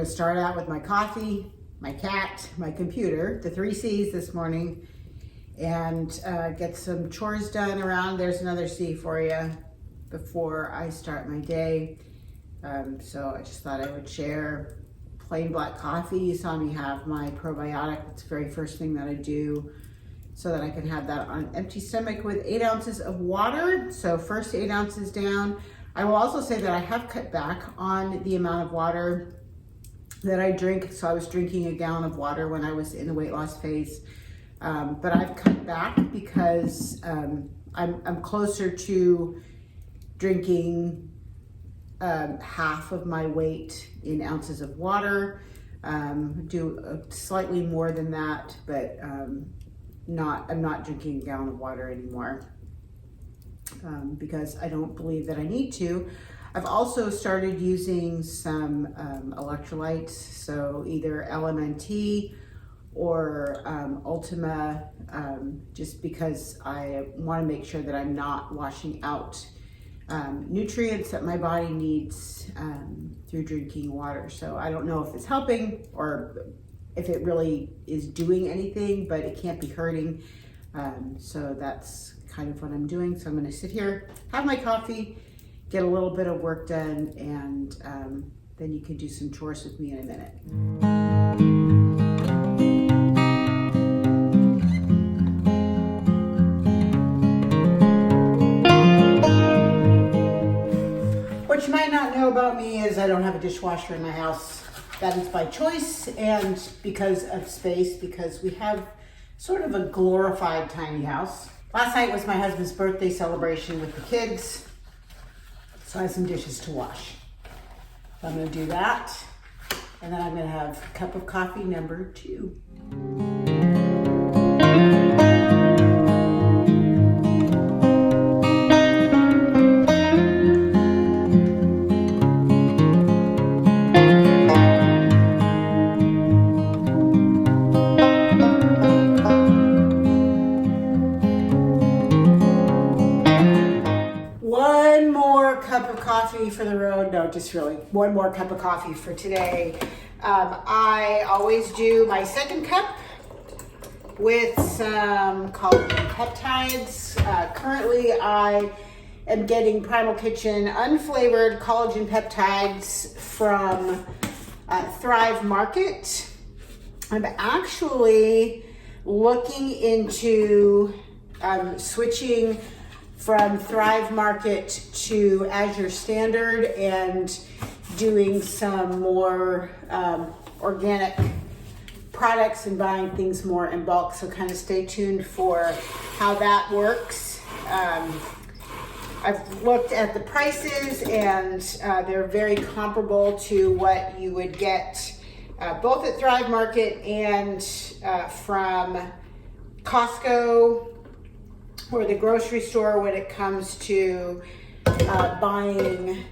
to start out with my coffee, my cat, my computer, the 3 C's this morning, and get some chores done around. There's another C for you before I start my day. So I just thought I would share plain black coffee. You saw me have my probiotic. It's the very first thing that I do so that I can have that on an empty stomach with 8 ounces of water. So first 8 ounces down. I will also say that I have cut back on the amount of water that I drink. So I was drinking a gallon of water when I was in the weight loss phase. But I've cut back because I'm closer to drinking half of my weight in ounces of water. Do slightly more than that, but I'm not drinking a gallon of water anymore because I don't believe that I need to. I've also started using some electrolytes, so either LMNT or Ultima, just because I want to make sure that I'm not washing out nutrients that my body needs through drinking water. So I don't know if it's helping or if it really is doing anything, but it can't be hurting. So that's kind of what I'm doing. So I'm going to sit here, have my coffee, get a little bit of work done, and then you can do some chores with me in a minute. What you might not know about me is I don't have a dishwasher in my house. That is by choice and because of space, because we have sort of a glorified tiny house. Last night was my husband's birthday celebration with the kids, so I have some dishes to wash. So I'm going to do that, and then I'm going to have a cup of coffee number 2. One more cup of coffee for the road. No, just really one more cup of coffee for today. I always do my second cup with some collagen peptides. Currently, I am getting Primal Kitchen unflavored collagen peptides from Thrive Market. I'm actually looking into switching from Thrive Market to Azure Standard and doing some more organic products and buying things more in bulk. So kind of stay tuned for how that works. I've looked at the prices and they're very comparable to what you would get both at Thrive Market and from Costco or the grocery store when it comes to buying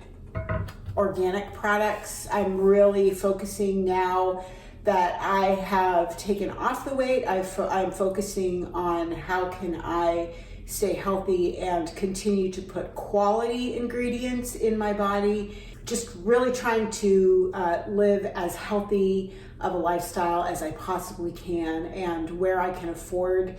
organic products. I'm really focusing now that I have taken off the weight. I'm focusing on how can I stay healthy and continue to put quality ingredients in my body. Just really trying to live as healthy of a lifestyle as I possibly can, and where I can afford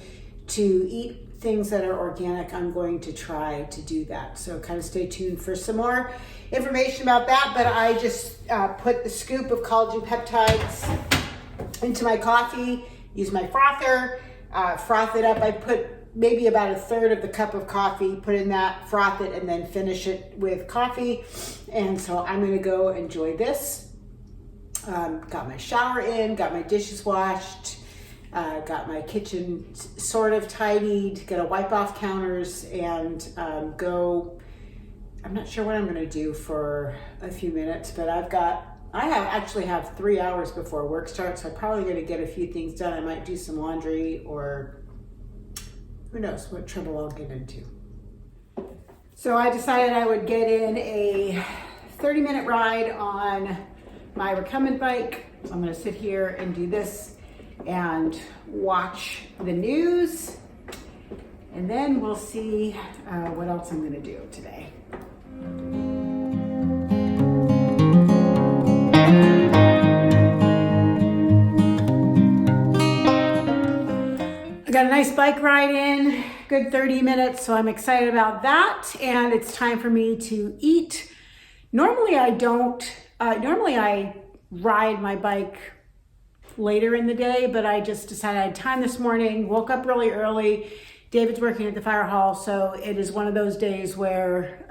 to eat things that are organic, I'm going to try to do that. So kind of stay tuned for some more information about that. But I just put the scoop of collagen peptides into my coffee, use my frother, froth it up. I put maybe about a third of the cup of coffee, put in that, froth it, and then finish it with coffee. And so I'm gonna go enjoy this. Got my shower in, got my dishes washed, got my kitchen sort of tidied, gonna wipe off counters and go. I'm not sure what I'm gonna do for a few minutes, but I actually have 3 hours before work starts, so I'm probably gonna get a few things done. I might do some laundry, or who knows what trouble I'll get into. So I decided I would get in a 30-minute ride on my recumbent bike. I'm gonna sit here and do this and watch the news, and then we'll see what else I'm gonna do today. nice bike ride in, good 30 minutes, so I'm excited about that. And it's time for me to eat. Normally I don't, normally I ride my bike later in the day, but I just decided I had time this morning, woke up really early. David's working at the fire hall, so it is one of those days where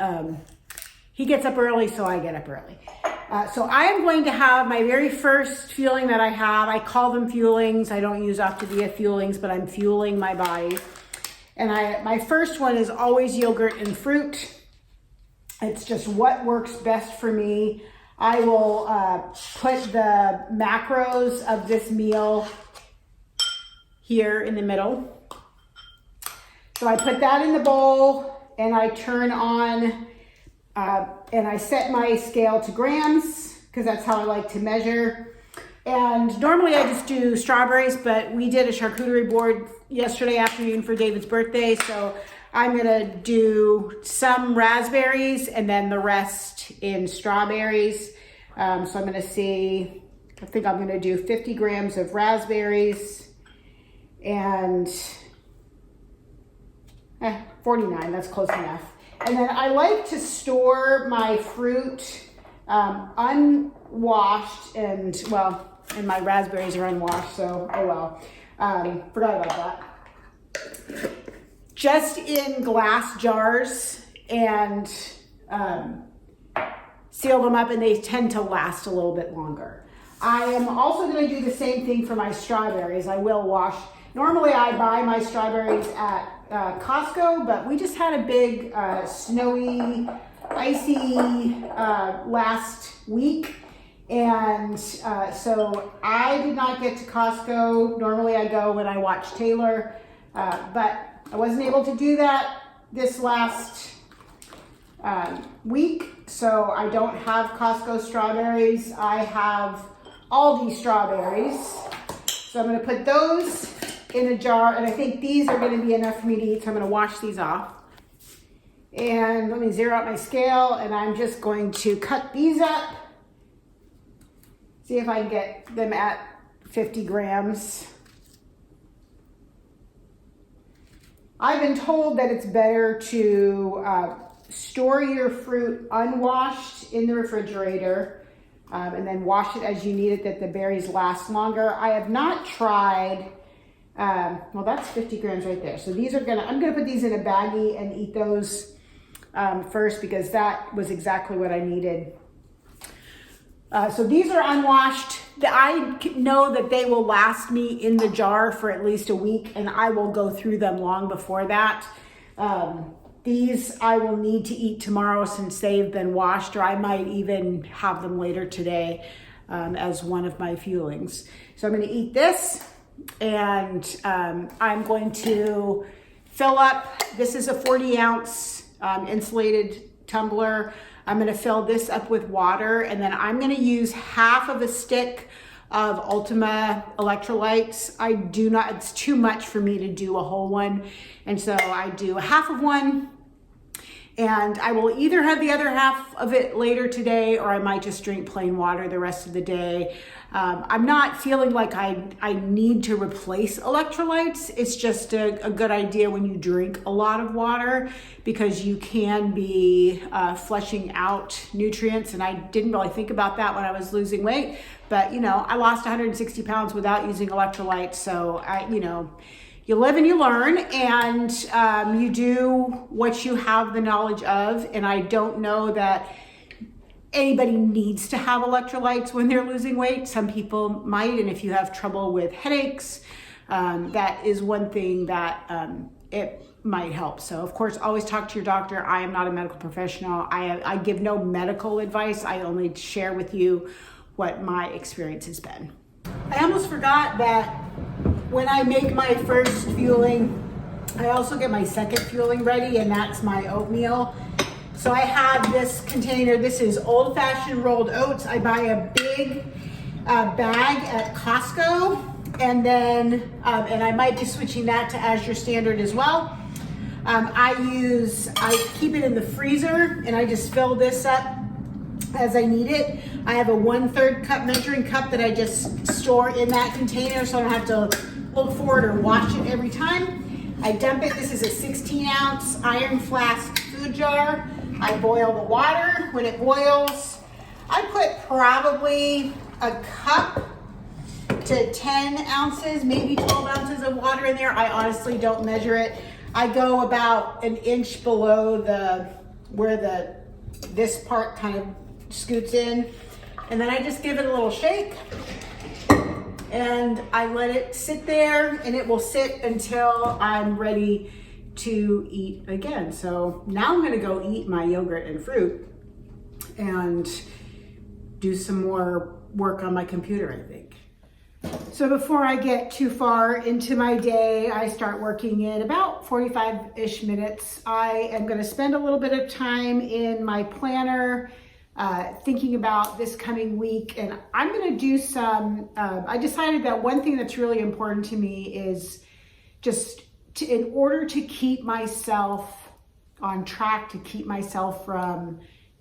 he gets up early, so I get up early. So I am going to have my very first fueling that I have. I call them fuelings. I don't use Optavia fuelings, but I'm fueling my body. And my first one is always yogurt and fruit. It's just what works best for me. I will put the macros of this meal here in the middle. So I put that in the bowl and I turn on and I set my scale to grams because that's how I like to measure. And normally I just do strawberries, but we did a charcuterie board yesterday afternoon for David's birthday. So I'm gonna do some raspberries and then the rest in strawberries. So I'm gonna see, I think I'm gonna do 50 grams of raspberries and 49, that's close enough. And then I like to store my fruit unwashed and my raspberries are unwashed, so oh well. Forgot about that. Just in glass jars and seal them up, and they tend to last a little bit longer. I am also going to do the same thing for my strawberries. I will wash. Normally I buy my strawberries at Costco, but we just had a big snowy, icy last week. And so I did not get to Costco. Normally I go when I watch Taylor, but I wasn't able to do that this last week. So I don't have Costco strawberries. I have Aldi strawberries. So I'm going to put those in a jar, and I think these are going to be enough for me to eat, so I'm going to wash these off. And let me zero out my scale, and I'm just going to cut these up. See if I can get them at 50 grams. I've been told that it's better to store your fruit unwashed in the refrigerator and then wash it as you need it, that the berries last longer. I have not tried, well, that's 50 grams right there. So these are I'm gonna put these in a baggie and eat those first because that was exactly what I needed. So these are unwashed. I know that they will last me in the jar for at least a week, and I will go through them long before that. These I will need to eat tomorrow since they've been washed, or I might even have them later today as one of my fuelings. So I'm going to eat this, and I'm going to fill up. This is a 40-ounce insulated tumbler. I'm going to fill this up with water, and then I'm going to use half of a stick of Ultima electrolytes. It's too much for me to do a whole one. And so I do half of one, and I will either have the other half of it later today, or I might just drink plain water the rest of the day. I'm not feeling like I need to replace electrolytes. It's just a good idea when you drink a lot of water, because you can be flushing out nutrients. And I didn't really think about that when I was losing weight, but I lost 160 pounds without using electrolytes. So you live and you learn, and you do what you have the knowledge of. And I don't know that anybody needs to have electrolytes when they're losing weight. Some people might, and if you have trouble with headaches, that is one thing that it might help. So of course, always talk to your doctor. I am not a medical professional. I give no medical advice. I only share with you what my experience has been. I almost forgot that when I make my first fueling, I also get my second fueling ready, and that's my oatmeal. So I have this container. This is old-fashioned rolled oats. I buy a big bag at Costco, and then and I might be switching that to As Your Standard as well. I keep it in the freezer, and I just fill this up as I need it. I have a 1/3 cup measuring cup that I just store in that container, so I don't have to look for it or wash it every time. I dump it. This is a 16-ounce iron flask food jar. I boil the water. When it boils, I put probably a cup to 10 ounces, maybe 12 ounces of water in there. I honestly don't measure it. I go about an inch below where this part kind of scoots in. And then I just give it a little shake and I let it sit there, and it will sit until I'm ready to eat again. So now I'm gonna go eat my yogurt and fruit and do some more work on my computer, I think. So before I get too far into my day, I start working in about 45-ish minutes. I am gonna spend a little bit of time in my planner thinking about this coming week, and I'm gonna do some, I decided that one thing that's really important to me is in order to keep myself on track, to keep myself from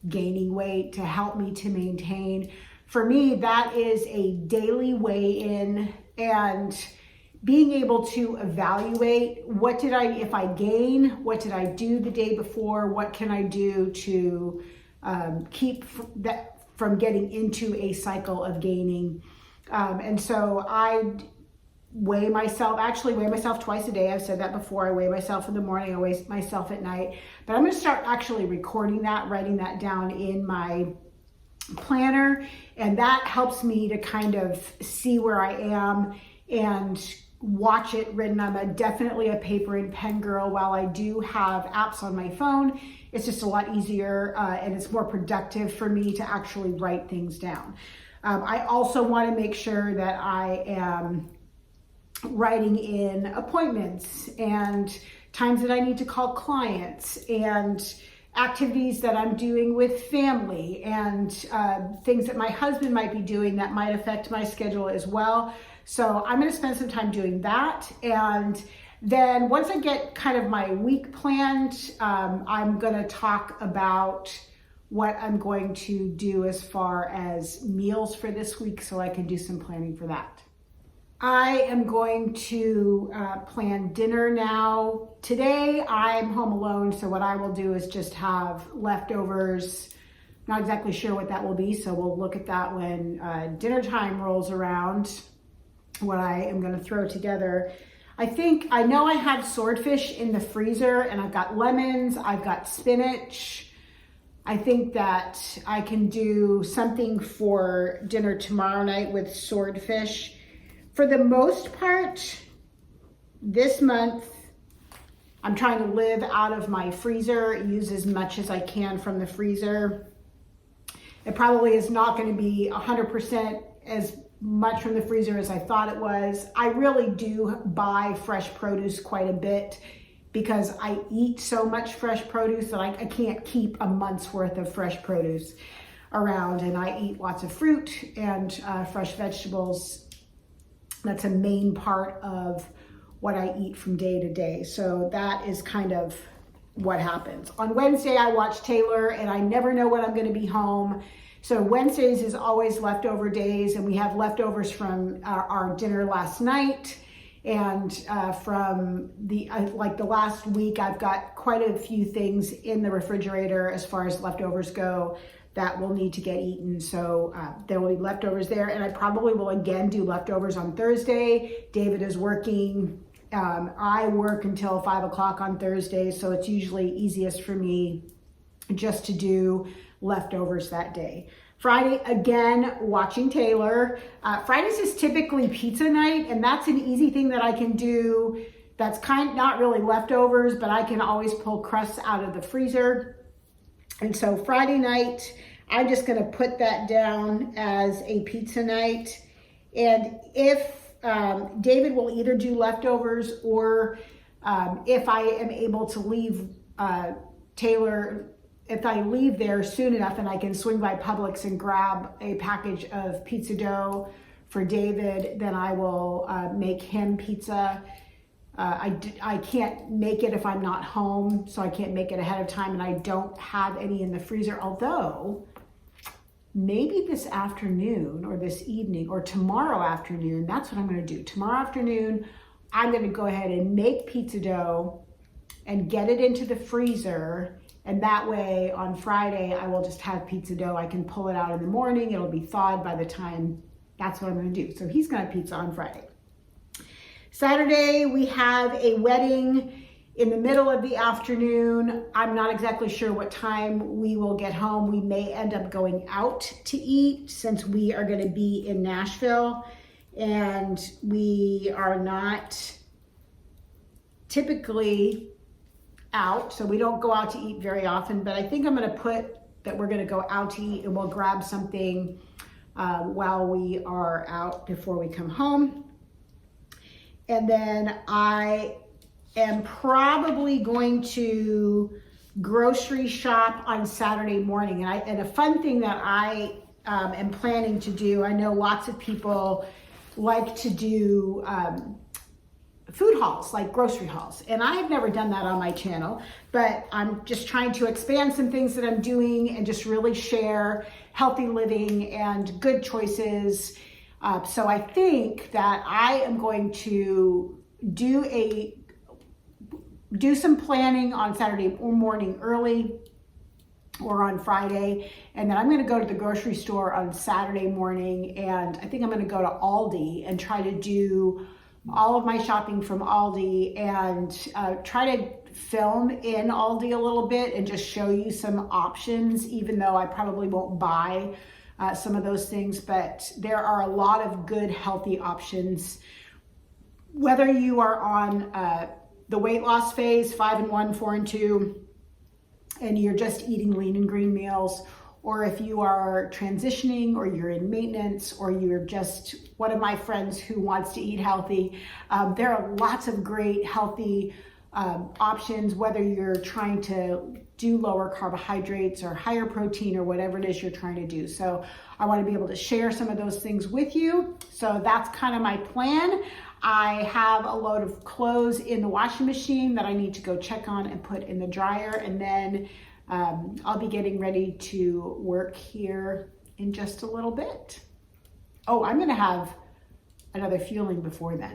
gaining weight, to help me to maintain. For me, that is a daily weigh-in and being able to evaluate if I gain, what did I do the day before, what can I do to keep that from getting into a cycle of gaining. And so I weigh myself twice a day. I've said that before. I weigh myself in the morning, I weigh myself at night. But I'm gonna start actually recording that, writing that down in my planner. And that helps me to kind of see where I am and watch it written. I'm definitely a paper and pen girl. While I do have apps on my phone, it's just a lot easier and it's more productive for me to actually write things down. I also want to make sure that I am writing in appointments and times that I need to call clients and activities that I'm doing with family and things that my husband might be doing that might affect my schedule as well. So I'm going to spend some time doing that. And then once I get kind of my week planned, I'm going to talk about what I'm going to do as far as meals for this week so I can do some planning for that. I am going to plan dinner now. Today I'm home alone, so what I will do is just have leftovers. Not exactly sure what that will be, so we'll look at that when dinner time rolls around, what I am going to throw together. I know I had swordfish in the freezer, and I've got lemons, I've got spinach. I think that I can do something for dinner tomorrow night with swordfish. For the most part, this month, I'm trying to live out of my freezer, use as much as I can from the freezer. It probably is not going to be 100% as much from the freezer as I thought it was. I really do buy fresh produce quite a bit because I eat so much fresh produce that I can't keep a month's worth of fresh produce around, and I eat lots of fruit and fresh vegetables. That's a main part of what I eat from day to day. So that is kind of what happens. On Wednesday, I watch Taylor, and I never know when I'm going to be home. So Wednesdays is always leftover days, and we have leftovers from our dinner last night. And from the last week, I've got quite a few things in the refrigerator as far as leftovers go that will need to get eaten. So there will be leftovers there. And I probably will again do leftovers on Thursday. David is working. I work until 5 o'clock on Thursday. So it's usually easiest for me just to do leftovers that day. Friday, again, watching Taylor. Fridays is typically pizza night, and that's an easy thing that I can do. That's not really leftovers, but I can always pull crusts out of the freezer. And so Friday night, I'm just gonna put that down as a pizza night. And if David will either do leftovers, or if I am able to leave Taylor, if I leave there soon enough and I can swing by Publix and grab a package of pizza dough for David, then I will make him pizza. I can't make it if I'm not home, so I can't make it ahead of time, and I don't have any in the freezer, although maybe this afternoon or this evening or tomorrow afternoon, that's what I'm going to do. Tomorrow afternoon, I'm going to go ahead and make pizza dough and get it into the freezer. And that way on Friday, I will just have pizza dough. I can pull it out in the morning. It'll be thawed by the time. That's what I'm going to do. So he's going to have pizza on Friday. Saturday, we have a wedding in the middle of the afternoon. I'm not exactly sure what time we will get home. We may end up going out to eat since we are going to be in Nashville. And we are not typically out, so we don't go out to eat very often, but I think I'm going to put that we're going to go out to eat and we'll grab something while we are out before we come home. And then I am probably going to grocery shop on Saturday morning. And a fun thing that I am planning to do, I know lots of people like to do food hauls, like grocery hauls. And I have never done that on my channel, but I'm just trying to expand some things that I'm doing and just really share healthy living and good choices. So I think that I am going to do some planning on Saturday morning early or on Friday. And then I'm going to go to the grocery store on Saturday morning. And I think I'm going to go to Aldi and try to do all of my shopping from Aldi and try to film in Aldi a little bit and just show you some options, even though I probably won't buy some of those things. But there are a lot of good, healthy options. Whether you are on the weight loss phase, 5 and 1, 4 and 2, and you're just eating lean and green meals, or if you are transitioning or you're in maintenance or you're just one of my friends who wants to eat healthy, there are lots of great healthy options, whether you're trying to do lower carbohydrates or higher protein or whatever it is you're trying to do. So I want to be able to share some of those things with you. So that's kind of my plan. I have a load of clothes in the washing machine that I need to go check on and put in the dryer. And then I'll be getting ready to work here in just a little bit. Oh, I'm going to have another fueling before then.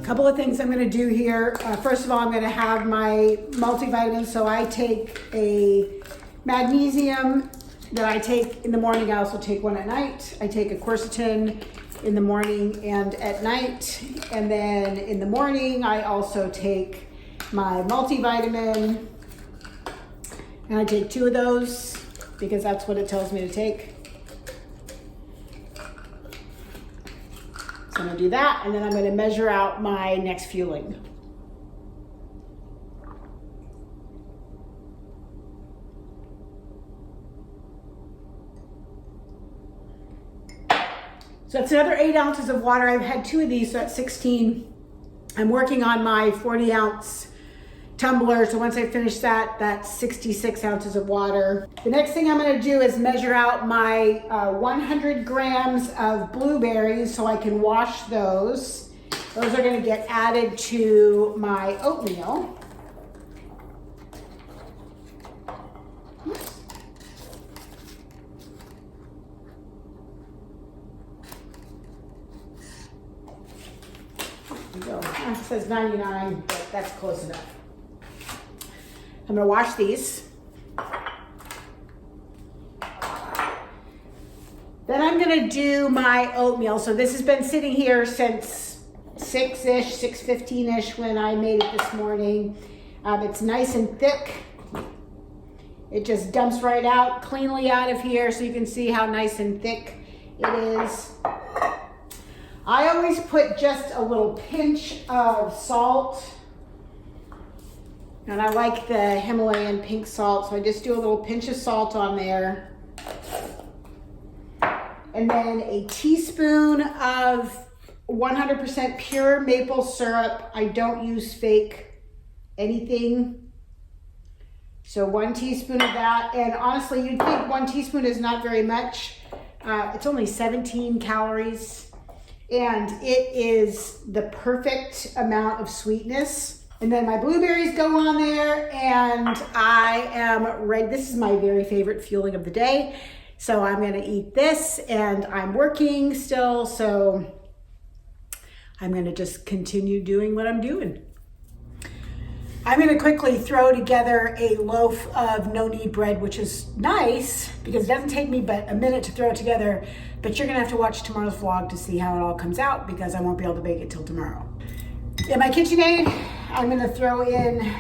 Couple of things I'm going to do here. First of all, I'm going to have my multivitamins. So I take a magnesium that I take in the morning. I also take one at night. I take a quercetin in the morning and at night. And then in the morning, I also take my multivitamin. And I take 2 of those because that's what it tells me to take. I'm going to do that, and then I'm going to measure out my next fueling. So that's another 8 ounces of water. I've had 2 of these, so that's 16. I'm working on my 40-ounce tumbler, so once I finish that, that's 66 ounces of water. The next thing I'm going to do is measure out my 100 grams of blueberries so I can wash those. Those are going to get added to my oatmeal. There we go. It says 99, but that's close enough. I'm going to wash these. Then I'm going to do my oatmeal. So this has been sitting here since 6-ish, 6:15-ish when I made it this morning. It's nice and thick. It just dumps right out, cleanly out of here, so you can see how nice and thick it is. I always put just a little pinch of salt. And I like the Himalayan pink salt, so I just do a little pinch of salt on there. And then a teaspoon of 100% pure maple syrup. I don't use fake anything. So 1 teaspoon of that. And honestly, you'd think 1 teaspoon is not very much. It's only 17 calories. And it is the perfect amount of sweetness. And then my blueberries go on there, and I am ready. This is my very favorite fueling of the day. So I'm gonna eat this, and I'm working still, so I'm gonna just continue doing what I'm doing. I'm gonna quickly throw together a loaf of no-knead bread, which is nice because it doesn't take me but a minute to throw it together, but you're gonna have to watch tomorrow's vlog to see how it all comes out because I won't be able to bake it till tomorrow. In my KitchenAid, I'm gonna throw in,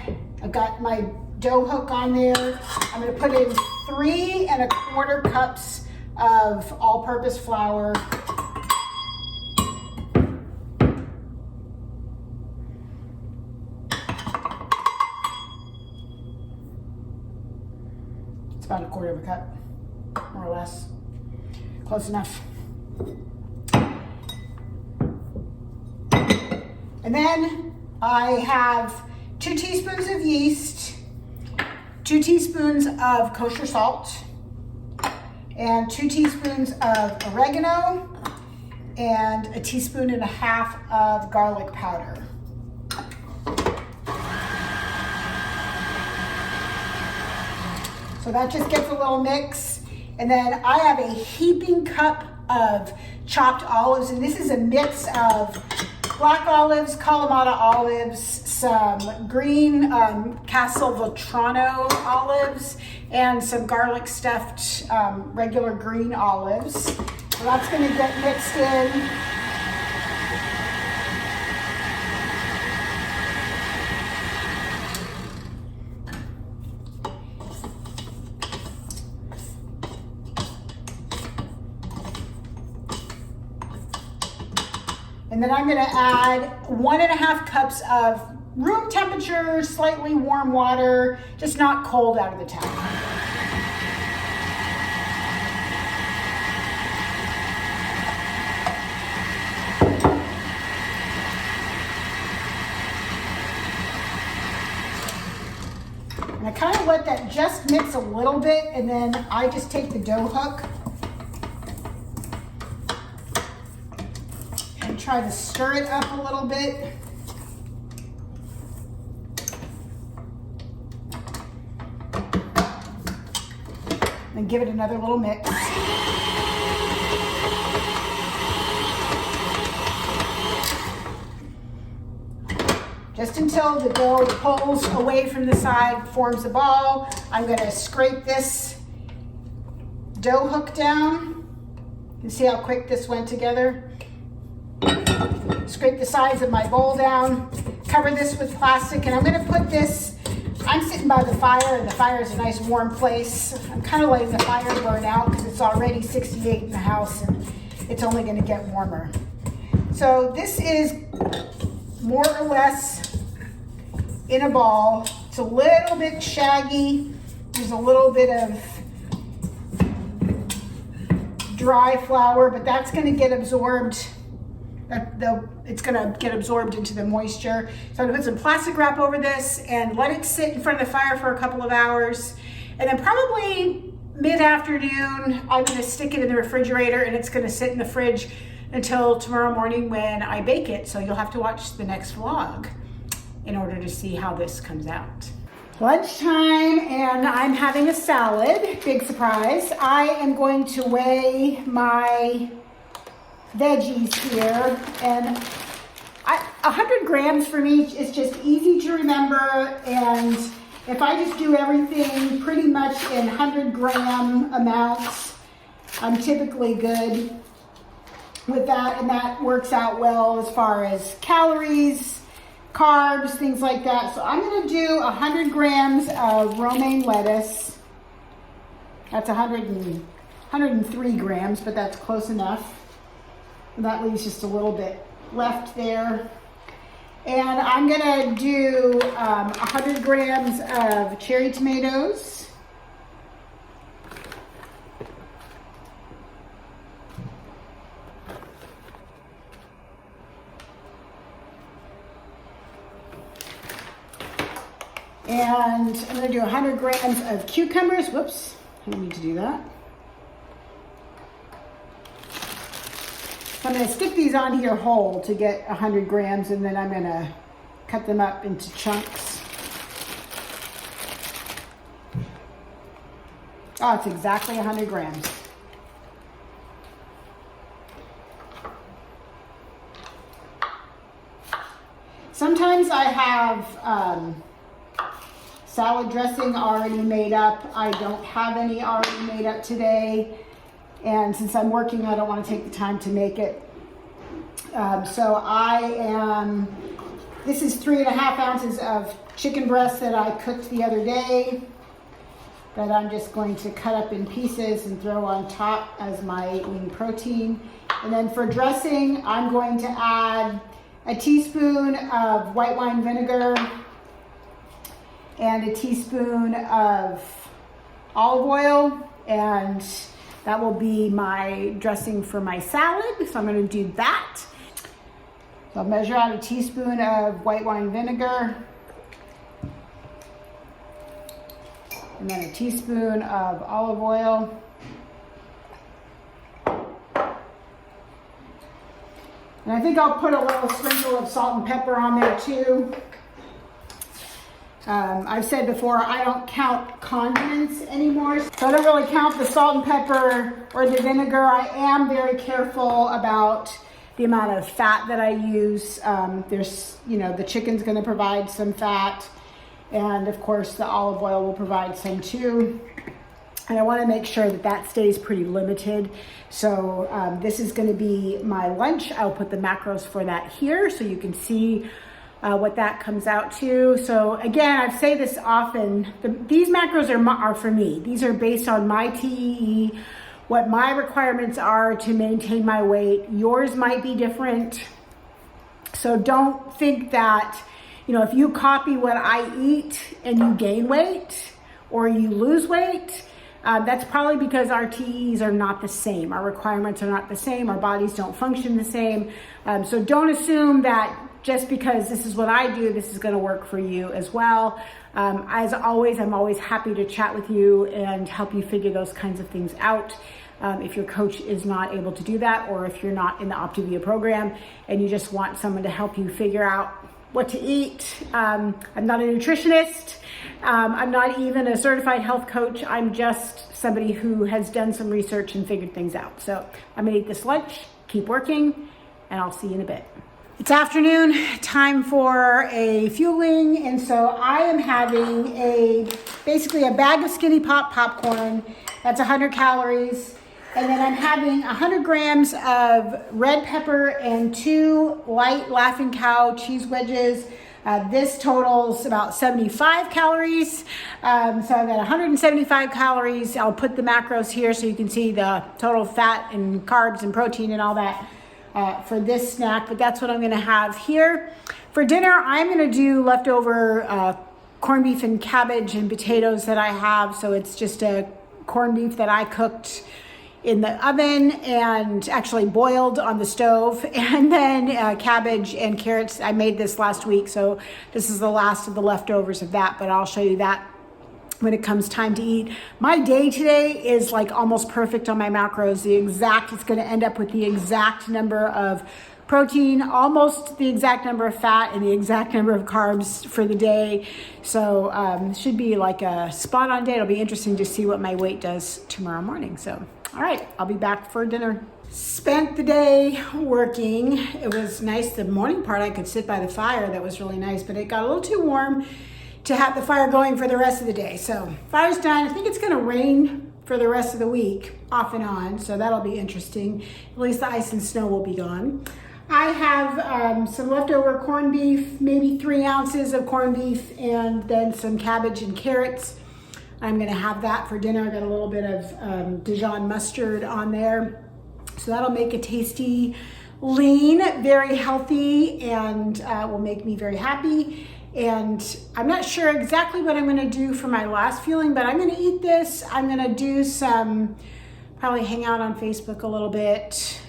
I've got my dough hook on there. I'm gonna put in 3 1/4 cups of all-purpose flour. It's about 1/4 cup, more or less. Close enough. And then I have 2 teaspoons of yeast, 2 teaspoons of kosher salt, and 2 teaspoons of oregano, and 1.5 teaspoons of garlic powder. So that just gets a little mix. And then I have a heaping cup of chopped olives, and this is a mix of black olives, Kalamata olives, some green Castelvetrano olives, and some garlic stuffed regular green olives. So that's gonna get mixed in. And then I'm gonna add 1.5 cups of room temperature, slightly warm water, just not cold out of the tap. And I kind of let that just mix a little bit, and then I just take the dough hook and try to stir it up a little bit. And give it another little mix. Just until the dough pulls away from the side, forms a ball. I'm gonna scrape this dough hook down. You can see how quick this went together. Scrape the sides of my bowl down, cover this with plastic, and I'm gonna put this, I'm sitting by the fire, and the fire is a nice warm place. I'm kind of letting the fire burn out because it's already 68 in the house, and it's only gonna get warmer. So this is more or less in a ball. It's a little bit shaggy. There's a little bit of dry flour, but that's gonna get absorbed. It's gonna get absorbed into the moisture. So I'm gonna put some plastic wrap over this and let it sit in front of the fire for a couple of hours. And then probably mid-afternoon, I'm gonna stick it in the refrigerator, and it's gonna sit in the fridge until tomorrow morning when I bake it. So you'll have to watch the next vlog in order to see how this comes out. Lunchtime, and I'm having a salad, big surprise. I am going to weigh my veggies here, and 100 grams for me is just easy to remember, and if I just do everything pretty much in 100-gram amounts, I'm typically good with that, and that works out well as far as calories, carbs, things like that. So I'm going to do 100 grams of romaine lettuce. That's 103 grams, but that's close enough. That leaves just a little bit left there. And I'm gonna do 100 grams of cherry tomatoes. And I'm gonna do 100 grams of cucumbers. Whoops, I didn't need to do that. So I'm gonna stick these on here whole to get 100 grams, and then I'm gonna cut them up into chunks. Oh, it's exactly 100 grams. Sometimes I have salad dressing already made up. I don't have any already made up today. And since I'm working, I don't want to take the time to make it. This is 3.5 ounces of chicken breast that I cooked the other day that I'm just going to cut up in pieces and throw on top as my lean protein. And then for dressing, I'm going to add a teaspoon of white wine vinegar and a teaspoon of olive oil, and that will be my dressing for my salad. So I'm going to do that. So I'll measure out a teaspoon of white wine vinegar, and then a teaspoon of olive oil. And I think I'll put a little sprinkle of salt and pepper on there too. I've said before, I don't count condiments anymore. So I don't really count the salt and pepper or the vinegar. I am very careful about the amount of fat that I use. The chicken's gonna provide some fat. And of course the olive oil will provide some too. And I wanna make sure that that stays pretty limited. So this is gonna be my lunch. I'll put the macros for that here so you can see what that comes out to. So again, I say this often, these macros are for me. These are based on my TEE, what my requirements are to maintain my weight. Yours might be different. So don't think that, if you copy what I eat and you gain weight or you lose weight, that's probably because our TEs are not the same. Our requirements are not the same. Our bodies don't function the same. So don't assume that just because this is what I do, this is going to work for you as well. As always, I'm always happy to chat with you and help you figure those kinds of things out. If your coach is not able to do that, or if you're not in the Optavia program and you just want someone to help you figure out what to eat. I'm not a nutritionist. I'm not even a certified health coach. I'm just somebody who has done some research and figured things out. So I'm gonna eat this lunch, keep working, and I'll see you in a bit. It's afternoon, time for a fueling, and so I am having basically a bag of Skinny Pop popcorn. That's 100 calories. And then I'm having 100 grams of red pepper and 2 light Laughing Cow cheese wedges. This totals about 75 calories. So I've got 175 calories. I'll put the macros here so you can see the total fat and carbs and protein and all that for this snack, but that's what I'm gonna have here. For dinner, I'm gonna do leftover corned beef and cabbage and potatoes that I have. So it's just a corned beef that I cooked in the oven and actually boiled on the stove, and then cabbage and carrots. I made this last week, so this is the last of the leftovers of that, but I'll show you that when it comes time to eat. My day today is like almost perfect on my macros. It's gonna end up with the exact number of protein, almost the exact number of fat, and the exact number of carbs for the day. So should be like a spot on day. It'll be interesting to see what my weight does tomorrow morning. So, all right, I'll be back for dinner. Spent the day working. It was nice. The morning part, I could sit by the fire. That was really nice, but it got a little too warm to have the fire going for the rest of the day. So fire's done. I think it's gonna rain for the rest of the week, off and on. So that'll be interesting. At least the ice and snow will be gone. I have some leftover corned beef, maybe 3 ounces of corned beef, and then some cabbage and carrots. I'm gonna have that for dinner. I got a little bit of Dijon mustard on there. So that'll make a tasty, lean, very healthy, and will make me very happy. And I'm not sure exactly what I'm gonna do for my last fueling, but I'm gonna eat this. I'm gonna do probably hang out on Facebook a little bit.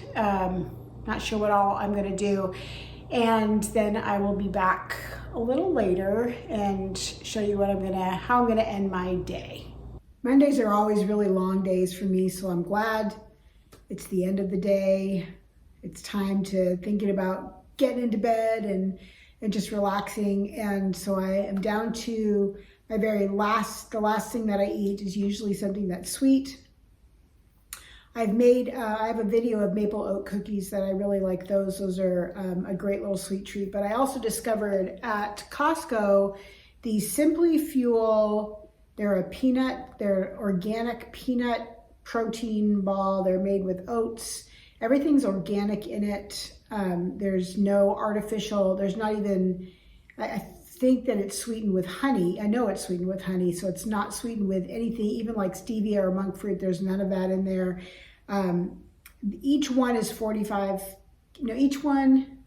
Not sure what all I'm gonna do. And then I will be back a little later and show you how I'm gonna end my day. Mondays are always really long days for me, so I'm glad it's the end of the day. It's time to thinking about getting into bed and just relaxing. And so I am down to my the last thing that I eat is usually something that's sweet. I have a video of maple oat cookies that I really like those. Those are a great little sweet treat. But I also discovered at Costco, these Simply Fuel, they're organic peanut protein ball. They're made with oats. Everything's organic in it. There's no artificial, there's not even, I think that it's sweetened with honey. I know it's sweetened with honey, so it's not sweetened with anything, even like stevia or monk fruit. There's none of that in there. Each one is 45, each one,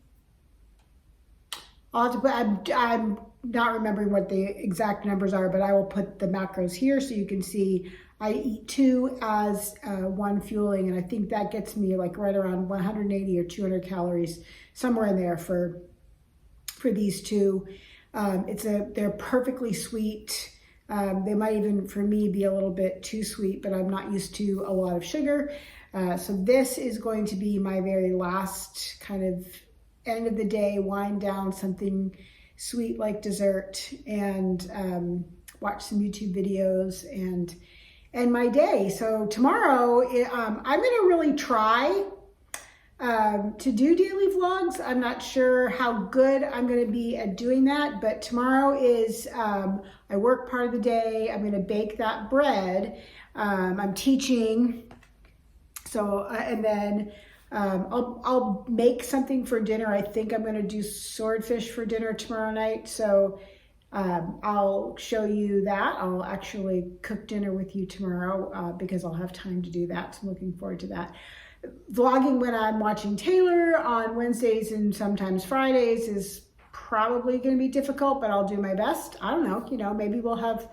I'll have to put, I'm not remembering what the exact numbers are, but I will put the macros here so you can see. I eat 2 as one fueling, and I think that gets me like right around 180 or 200 calories, somewhere in there for these 2. They're perfectly sweet. They might even, for me, be a little bit too sweet, but I'm not used to a lot of sugar. So this is going to be my very last kind of end of the day, wind down, something sweet like dessert, and watch some YouTube videos and end my day. So tomorrow, I'm gonna really try to do daily vlogs. I'm not sure how good I'm gonna be at doing that, but tomorrow is, I work part of the day. I'm gonna bake that bread. I'm teaching, so, and then I'll make something for dinner. I think I'm gonna do swordfish for dinner tomorrow night. So I'll show you that. I'll actually cook dinner with you tomorrow because I'll have time to do that. So I'm looking forward to that. Vlogging when I'm watching Taylor on Wednesdays and sometimes Fridays is probably going to be difficult, but I'll do my best. I don't know, maybe we'll have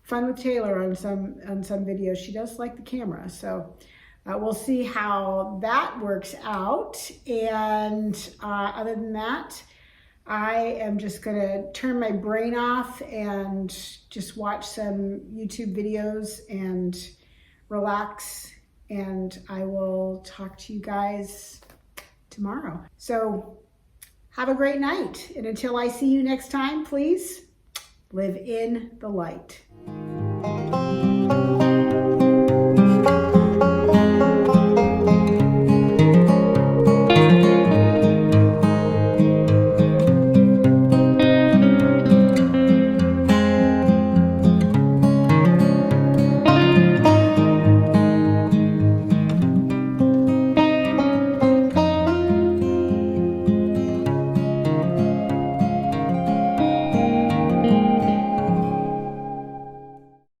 fun with Taylor on some videos. She does like the camera, so we'll see how that works out. And other than that, I am just gonna turn my brain off and just watch some YouTube videos and relax. And I will talk to you guys tomorrow. So have a great night. And until I see you next time, please live in the light.